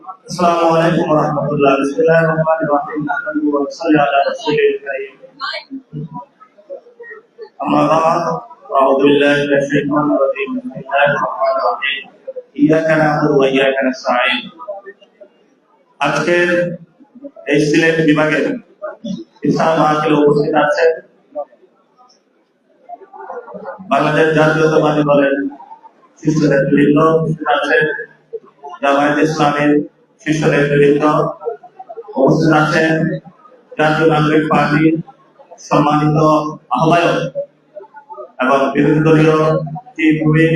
السلام عليكم ورحمة الله. بسم الله الرحمن الرحيم. نحمده ونصلي على رسوله الكريم. أما بعد، أعوذ بالله من الشيطان الرجيم. بسم الله الرحمن الرحيم. إياك نعبد وإياك نستعين. আজকের এই সিলেট বিভাগের ইসলাম মাহফিলে উপস্থিত আছেন বাংলাদেশ জাতীয়তাবাদী দলের শীর্ষ নেতৃবৃন্দ, উপস্থিত আছেন জামায়াতে ইসলামের শীর্ষ নেতৃবৃন্দ, উপস্থিত আছেন জাতীয় নাগরিক পার্টির সম্মানিত আহ্বায়ক এবং বিরোধী দলীয় চিফ হুইপ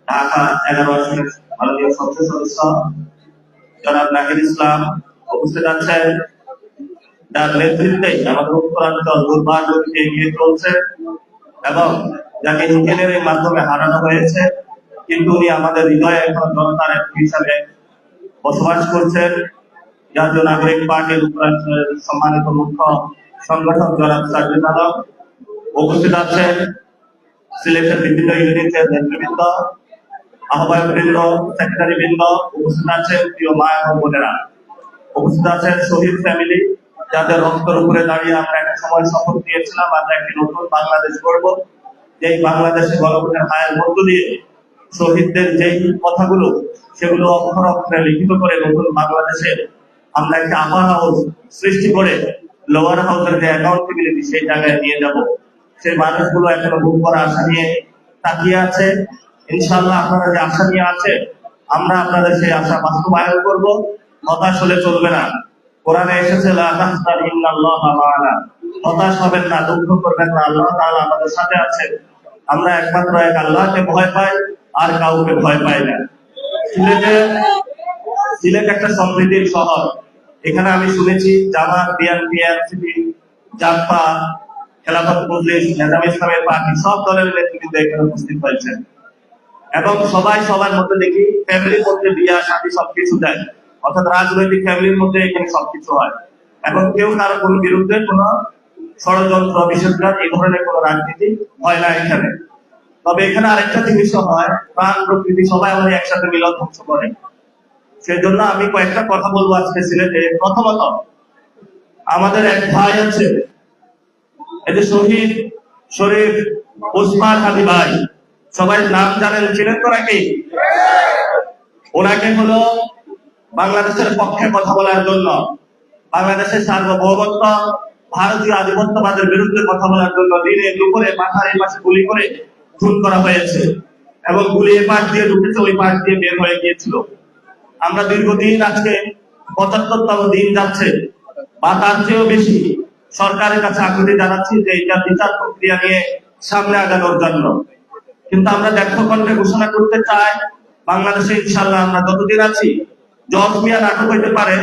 ঢাকা 11 আসনের মাননীয় সংসদ সদস্য জনাব নাহিদ ইসলাম, উপস্থিত আছেন যার নেতৃত্বে আমাদের উত্তরাঞ্চল দুর্বার গতিতে এগিয়ে চলছে এবং যাকে ইঞ্জিনিয়ারিং মাধ্যমে হারানো হয়েছে, কিন্তু উনি আমাদের হৃদয়ে এখন জনতার একটি হিসাবে বসবাস করছেন। জাতীয় নাগরিক পার্টির উত্তরাঞ্চলের সম্মানিত মুখ্য সংগঠক জনাব সাজ্জাদ আলম, উপস্থিত আছেন সিলেটের বিভিন্ন ইউনিটের নেতৃবৃন্দ, আহ্বায়কবৃন্দ, সেক্রেটারিবৃন্দ, উপস্থিত আছেন প্রিয় মা এবং বোনেরা, উপস্থিত আছেন শহীদ ফ্যামিলি, যাদের রক্তের উপরে দাঁড়িয়ে আমরা একটা সময় শপথ নিয়েছিলাম আমরা একটি নতুন বাংলাদেশ গড়ব, যেই বাংলাদেশে গণভোটের হায়ের মধ্য দিয়ে শহীদদের যেই কথাগুলো সেগুলো অক্ষর অক্ষরে লিখিত করে নতুন বাংলাদেশে আমরা একটা আপার হাউস সৃষ্টি করে লোয়ার হাউসের যে অ্যাকাউন্টেবিলিটি সেই জায়গায় নিয়ে যাব। সেই মানুষগুলো এখনো বুক করা আশা নিয়ে তাকিয়ে আছে। ইনশাআল্লাহ আপনারা যে আশা নিয়ে আছে, আমরা আপনাদের সেই আশা বাস্তবায়ন করব। হতাশ হলে চলবে না। কোরআনে এসেছে লা তাহজান ইন্নাল্লাহা মা'ানা, হতাশ হবেন না, দুঃখ করবেন না, আল্লাহ তাআলা আমাদের সাথে আছে। আমরা একমাত্র এক আল্লাহকে ভয় পাই, আর কাউকে ভয় পাই না। সিলেট একটা সমৃদ্ধির শহর। এখানে আমি শুনেছি জামাত, বিএনপি, এনসিপি, জাপা, খেলাফত মজলিস, নেজাম ইসলামের পার্টি সব দলের নেতৃবৃন্দ এখানে উপস্থিত হয়েছেন এবং সবাই সবার মধ্যে দেখি ফ্যামিলির মধ্যে বিয়া শাদী সবকিছু দেয়, অর্থাৎ রাজনৈতিক ফ্যামিলির মধ্যে এখানে সবকিছু হয়। এখন কেউ কারো কোনো বিরুদ্ধে কোনো ষড়যন্ত্র বিশেষজ্ঞান এই ধরনের কোনো রাজনীতি হয় না এখানে। তবে এখানে আরেকটা জিনিসও হয়, প্রাণ প্রকৃতি সবাই আমাদের একসাথে মিলন ধ্বংস করে। সেই জন্য আমি কয়েকটা কথা বলবো আজকে সিলেটে। প্রথমত, আমাদের এক ভাই আছে, এই যে শহীদ শরীফ ওসমান হাদি ভাই, সবাই নাম জানেন, ছিলেন তো নাকি? ওনাকে হলো বাংলাদেশের পক্ষে কথা বলার জন্য, বাংলাদেশের সার্বভৌমত্ব, ভারতীয় আধিপত্যবাদের বিরুদ্ধে কথা বলার জন্য দিনে দুপুরে মাথার এই পাশে গুলি করে খুন করা হয়েছে এবং গুলি এ পাশ দিয়ে ঢুকেছে, ওই পাশ দিয়ে বের হয়ে গিয়েছিল। আমরা দীর্ঘদিন, আজকে ৭৫তম দিন যাচ্ছে বা তার চেয়েও বেশি, সরকারের কাছে আকুতি জানাচ্ছি যে এটা বিচার প্রক্রিয়া নিয়ে সামনে আগানোর জন্য। কিন্তু আমরা ব্যর্থকণ্ঠে ঘোষণা করতে চাই, বাংলাদেশে ইনশাআল্লাহ আমরা যতদিন আছি, জজ মিয়া নাটক হইতে পারে,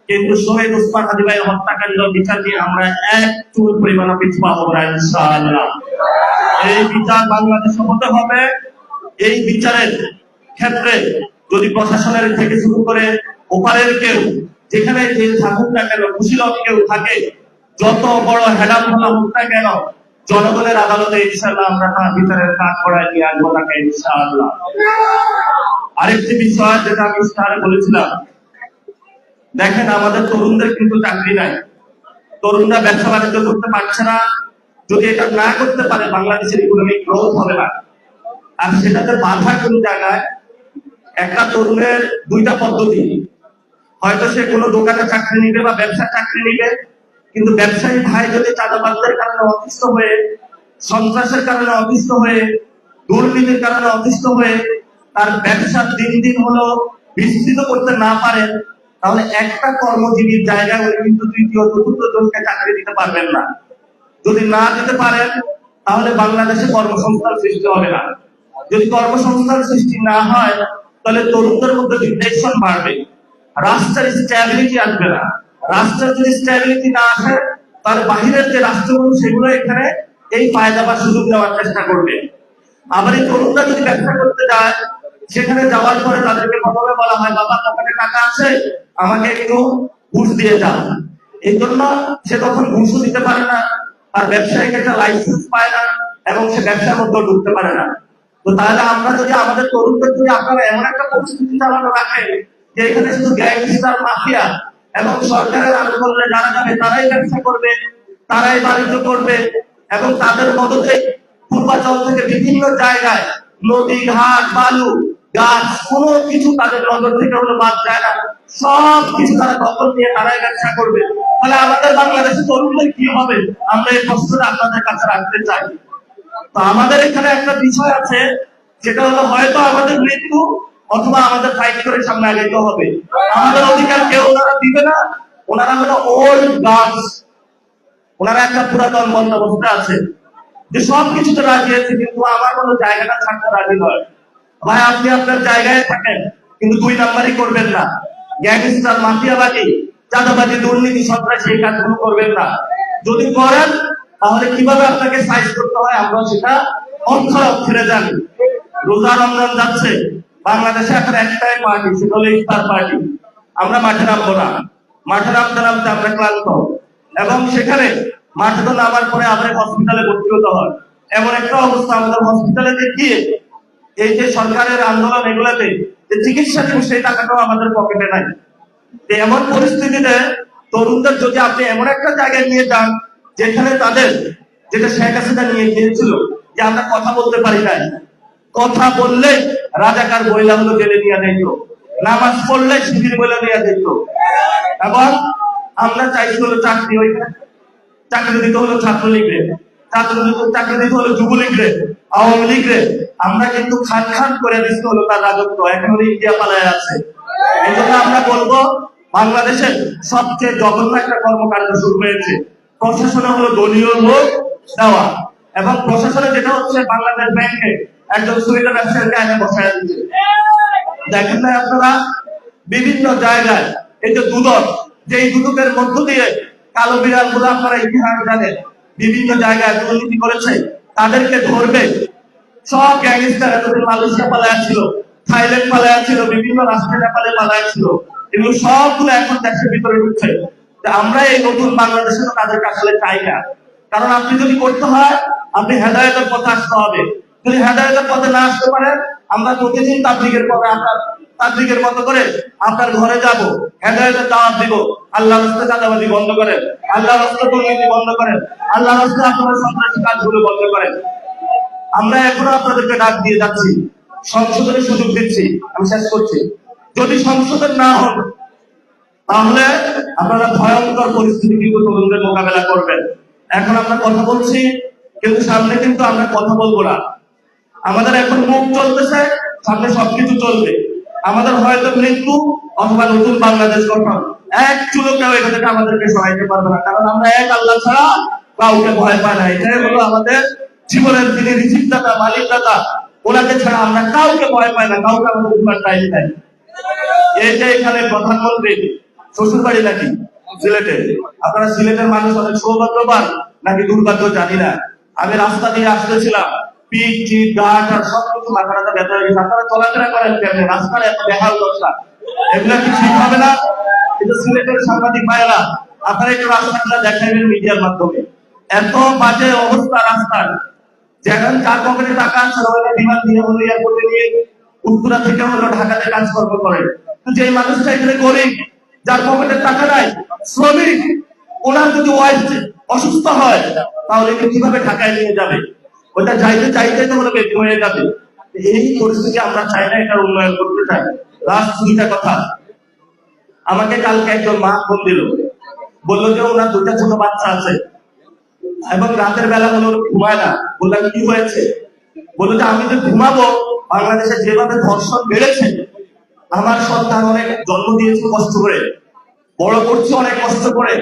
কিন্তু শহীদ ওসমান হাদি ভাইয়ের হত্যাকাণ্ড বিচার নিয়ে আমরা এক চুল পরিমাণ পিছপা হব না ইনশাআল্লাহ। এই বিচার বাংলাদেশে হতে হবে। এই বিচারের ক্ষেত্রে যদি প্রশাসনের থেকে শুরু করে ওপারের কেউ যেখানে যে থাকুক না কেন, কুশীলভ কেউ থাকে, যত বড় হেডাম হলা হোক না কেন, জনগণের আদালতে ইনশাআল্লাহ আমরা তার বিচারের কাজ করায় নিয়ে আসবো তাকে ইনশাআল্লাহ। আরেকটি বিষয় যেটা আমি স্টারে বলেছিলাম, দেখেন আমাদের তরুণদের কিন্তু চাকরি নাই, তরুণরা ব্যবসা বাণিজ্য করতে পারছে না। যদি এটা না করতে পারে বাংলাদেশের ইকোনমিক গ্রোথ হবে না। আর সেটাতে বাধা কোন জায়গায়? একটা তরুণের দুইটা পদ্ধতি, হয়তো সে কোনো দোকানে চাকরি নিবে বা ব্যবসার চাকরি নিবে, কিন্তু ব্যবসায়ী ভাই যদি চাঁদাবাজদের কারণে অতিষ্ঠ হয়ে, সন্ত্রাসের কারণে অতিষ্ঠ হয়ে, দুর্নীতির কারণে অতিষ্ঠ হয়ে তার ব্যবসা দিন দিন হলো বিস্তৃত করতে না পারেন, তাহলে একটা কর্মজীবীর জায়গায় উনি কিন্তু তৃতীয় চতুর্থ জনকে চাকরি দিতে পারবেন না। যদি না দিতে পারেন তাহলে বাংলাদেশে কর্মসংস্থান সৃষ্টি হবে না। যদি কর্মসংস্থান সৃষ্টি না হয় তাহলে তরুণদের মধ্যে ডিপ্রেশন বাড়বে, রাষ্ট্রের স্ট্যাবিলিটি আসবে না। রাষ্ট্রের যদি স্ট্যাবিলিটি না আসে তাহলে বাহিরের যে রাষ্ট্রগুলো সেগুলো এখানে এই ফায়দা বা সুযোগ দেওয়ার চেষ্টা করবে। আবার এই তরুণরা যদি ব্যবসা করতে যায়, সেখানে যাওয়ার পরে তাদেরকে প্রথমে বলা হয়, বাবা পকেটে টাকা আছে, আমাকে একটু ঘুষ দিয়ে যাও। এই জন্য সে তখন ঘুষও দিতে পারে না, আর ব্যবসায়িক একটা লাইসেন্স পায় না এবং সে ব্যবসার মধ্যে ঢুকতে পারে না। তো তাহলে আমরা যদি আমাদের তরুণদের যদি আপনারা এমন একটা পরিস্থিতি চালানো রাখেন যে এখানে শুধু গ্যাংস্টার মাফিয়া এবং সরকারের আন্দোলনে যারা যাবে তারাই ব্যবসা করবে, তারাই বাণিজ্য করবে এবং তাদের মদতে পূর্বাঞ্চল থেকে বিভিন্ন জায়গায় নদী ঘাট বালু গাছ কোনো কিছু তাদের নজর থেকে হলো বাদ যায় না, সব কিছু তারা দখল নিয়ে তারাই ব্যবসা করবে। তাহলে আমাদের বাংলাদেশের তরুণদের কি হবে? আমরা এই প্রশ্নটা আপনাদের কাছে রাখতে চাই। তো আমাদের এখানে একটা বিষয় আছে, সেটা হলো হয়তো আমাদের মৃত্যু অথবা আমাদের ফাইট করে সামনে আগাইতে হবে। আমাদের অধিকার কেউ ওনারা দিবে না। ওনারা হলো ওল্ড গার্ডস, ওনারা একটা পুরাতন বন্দোবস্ত আছে যে সব কিছুতে রাজি আছে, কিন্তু আমার কোনো জায়গাটা ছাড়তে রাজি নয়। ভাই আপনি আপনার জায়গায় থাকেন, কিন্তু 2 নাম্বারই করবেন না। গ্যাংস্টার মাফিয়াবাদী চাঁদাবাদী দুর্নীতি সন্ত্রাসী এই কাজগুলো করবেন না। যদি করেন তাহলে কিভাবে আপনাকে সাইজ করতে হয় আমরা সেটা অক্ষরে জানি। রোজা রমজান যাচ্ছে, বাংলাদেশে এখন একটাই পার্টি, সেটা হলো ইফতার পার্টি। আমরা মাঠে নামবো না। মাঠে নামতে নামতে আমরা ক্লান্ত এবং সেখানে মাঠে তো নামার পরে আবার হসপিটালে ভর্তি হতে হয়। এমন একটা অবস্থা, আমাদের হসপিটালে গিয়ে এই যে সরকারের আন্দোলন এগুলাতে যে চিকিৎসা দিব সেই টাকাটাও আমাদের পকেটে নাই। এমন পরিস্থিতিতে তরুণদের যদি আপনি এমন একটা জায়গায় নিয়ে যান যেখানে তাদের, যেটা শেখ হাসিনা নিয়ে গিয়েছিল, যে আমরা কথা বলতে পারি নাই, কথা বললে রাজাকার বইলা হলো জেলে নিয়ে যেত, নামাজ পড়লে শিবির বইলা নিয়ে যেত, এবং আমরা চাইছি হলো চাকরি, ওইখানে চাকরি দিতে হলো ছাত্রলীগরে, চাকরি দিতে হলো যুবলীগরে, আওয়ামী লীগরে। আমরা কিন্তু খান খান করে দিতে হলো তার রাজত্ব, এখন ইন্ডিয়া পালায় আছে। এই জন্য আমরা বলবো বাংলাদেশের সবচেয়ে জঘন্য একটা কর্মকাণ্ড শুরু হয়েছে। প্রশাসনে হলো দলীয় লোক দেওয়া, এবং প্রশাসনে যেটা হচ্ছে বাংলাদেশ ব্যাংকে একজন সুইটার ব্যবসায়ীকে আইনে বসায় দিচ্ছে। দেখেন না আপনারা বিভিন্ন জায়গায় এই যে দুদক, যে এই দুদকের মধ্য দিয়ে কালো বিড়াল গুলো আপনারা ইতিহাস জানেন, বিভিন্ন জায়গায় দুর্নীতি করেছে, তাদেরকে ধরবে। সব গ্যাংস্টার এতদিন মালয়েশিয়া পালায় ছিল, থাইল্যান্ড পালায় ছিল, বিভিন্ন রাষ্ট্রে নেপালে পালায় ছিল, এগুলো সবগুলো এখন দেশের ভিতরে ঢুকছে। আমরা এই নতুন বাংলাদেশে তো তাদেরকে আসলে চাই না। কারণ আপনি যদি করতে হয় আপনি হেদায়েতের পথে আসতে হবে। যদি হেদায়েতের পথে না আসতে পারেন, আমরা প্রতিদিন তাবলীগের পথে, আপনার তাবলীগের মতো করে আপনার ঘরে যাব, হেদায়েতের দাওয়াত দিব, আল্লাহর রাস্তায় চাঁদাবাজি বন্ধ করেন, আল্লাহর রাস্তায় দুর্নীতি বন্ধ করেন, আল্লাহর রাস্তায় আপনারা সন্ত্রাসী কাজগুলো বন্ধ করেন। আমরা এখনো আপনাদেরকে ডাক দিয়ে যাচ্ছি, সংশোধনের সুযোগ দিচ্ছি। আমি শেষ করছি, যদি সংশোধন না হন তাহলে আপনারা ভয়ঙ্কর পরিস্থিতি কিন্তু তরুণদের মোকাবেলা করবেন। এখন আমরা কথা বলছি, কিন্তু সামনে কিন্তু আমরা কথা বলবো না। আমাদের এখন মুখ চলতেছে, সামনে সবকিছু চলবে। আমাদের হয়তো মৃত্যু অথবা নতুন বাংলাদেশ গঠন, এক চুলো কেউ এটা থেকে আমাদেরকে সহায়তা পারবে না, কারণ আমরা এক আল্লাহ ছাড়া কাউকে ভয় পাই না। এটাই হলো আমাদের জীবনের, তিনি রিজিকদাতা, মালিকদাতা, ওনাকে ছাড়া আমরা কাউকে ভয় পাই না, কাউকে আমাদের জীবন টাইম দেয়। এই যে এখানে প্রধানমন্ত্রী শ্বশুর বাড়ি নাকি সিলেটে, আপনারা সিলেটের মানুষ অনেক সৌভাগ্যবান নাকি দুর্ভাগ্য জানি না। আমি রাস্তা দিয়ে আসতেছিলাম, পিঠ চিট গাছ আর সবকিছু মাথা ব্যথা হয়ে গেছে। আপনারা চলাফেরা করেন কেমনি? রাস্তার এত বেহাল দশা, এগুলা কি ঠিক হবে না? কিন্তু সিলেটের সাংবাদিক ভাইয়েরা, আপনারা একটু রাস্তাগুলো দেখাইবেন মিডিয়ার মাধ্যমে। এত বাজে অবস্থা রাস্তার, যেখানে যার পকেটে টাকা আছে ওরা বিমান দিয়ে হলো এয়ারপোর্টে নিয়ে উত্তরা থেকে হলো ঢাকাতে কাজকর্ম করে। তো যে মানুষটা এখানে গরিব, যার পকেটে টাকা নাই, শ্রমিক, ওনার যদি ওয়াইফ অসুস্থ হয় তাহলে কিভাবে ঢাকায় নিয়ে যাবে? ওটা যাইতে চাইতে তো হলো বেশি হয়ে যাবে। এই পরিস্থিতি আমরা চাই না, এটা উন্নয়ন করতে চাই। লাস্ট 2টা কথা, আমাকে কালকে একজন মা ফোন দিল, বললো যে ওনার 2টা ছোট বাচ্চা আছে এবং রাতের বেলা হলো ঘুমায় না। বললাম কি হয়েছে? বললো যে আমি যে ঘুমাবো, বাংলাদেশে যেভাবে ধর্ষণ বেড়েছে, আমার সন্তান অনেক জন্ম দিয়েছে কষ্ট করে, বড় করছে অনেক কষ্ট করে,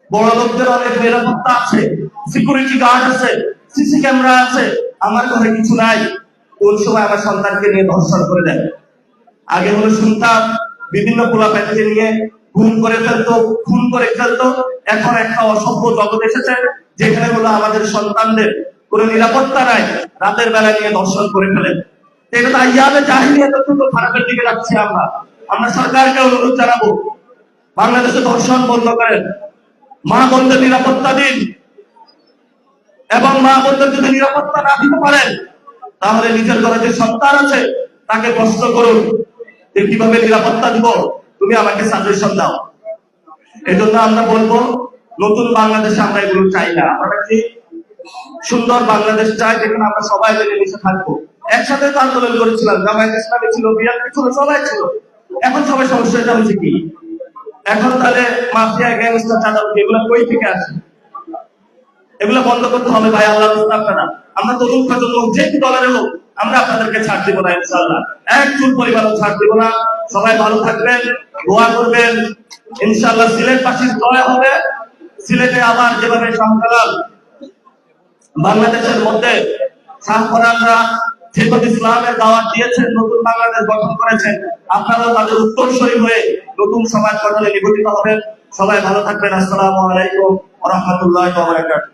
বড় লোকদের অনেক নিরাপত্তা আছে, সিকিউরিটি গার্ড আছে, সিসি ক্যামেরা আছে, আমার ঘরে কিছু নাই। কোন সময় আমার সন্তানকে নিয়ে ধর্ষণ করে দেয়। আগে হলো শুনতাম বিভিন্ন পোলাপাইনকে নিয়ে খুন করে ফেলতো, খুন করে ফেলতো। এখন একটা অসভ্য জগৎ এসেছে যেখানে হলো আমাদের সন্তানদের কোনো নিরাপত্তা নাই, রাতের বেলা নিয়ে ধর্ষণ করে ফেলে। এটা তো আইয়ামে জাহিলিয়াত তো খারাপের দিকে যাচ্ছি আমরা। আমরা সরকারকে অনুরোধ জানাবো, বাংলাদেশে ধর্ষণ বন্ধ করেন, মা বোনদের নিরাপত্তা দিন, এবং মা বোনদের যদি নিরাপত্তা না দিতে পারেন তাহলে নিজের ঘরে যে সন্তান আছে তাকে প্রশ্ন করুন। যে কিভাবে নিরাপত্তা দিব, তুমি আমাকে সাজেশন দাও। এজন্য আমরা বলবো, নতুন বাংলাদেশে আমরা এগুলো চাই না। আমরা কি সুন্দর বাংলাদেশ চাই, যেখানে আমরা সবাই মিলেমিশে থাকবো। একসাথে তো আন্দোলন করেছিলাম, জামায়াত ইসলামী ছিল, বিএনপি ছিল, সবাই ছিল। এখন সবাই সমস্যাটা হচ্ছে কি, এখন তাহলে মাফিয়া গ্যাংস্টার চাঁদাবাজি এগুলো কই থেকে আসে? এগুলো বন্ধ করতে হবে ভাই, আল্লাহ আপনারা। আমরা তরুণ প্রজন্ম যে দলের হোক, আমরা আপনাদেরকে ছাড় দিব না ইনশাআল্লাহ, এক চুল পরিমাণও ছাড় দিব না। সবাই ভালো থাকবেন, দোয়া করবেন, ইনশাআল্লাহ সিলেটবাসীর জয় হবে। সিলেটে আবার যেভাবে শাহজালাল বাংলাদেশের মধ্যে শাহপরানরা শেখুল ইসলামের দাওয়াত দিয়েছেন, নতুন বাংলাদেশ গঠন করেছেন, আপনারাও তাদের উত্তরসূরি হয়ে নতুন সমাজ গঠনে নিবেদিত হবেন। সবাই ভালো থাকবেন। আসসালামু আলাইকুম ওয়া রাহমাতুল্লাহি ওয়া বারাকাতুহু।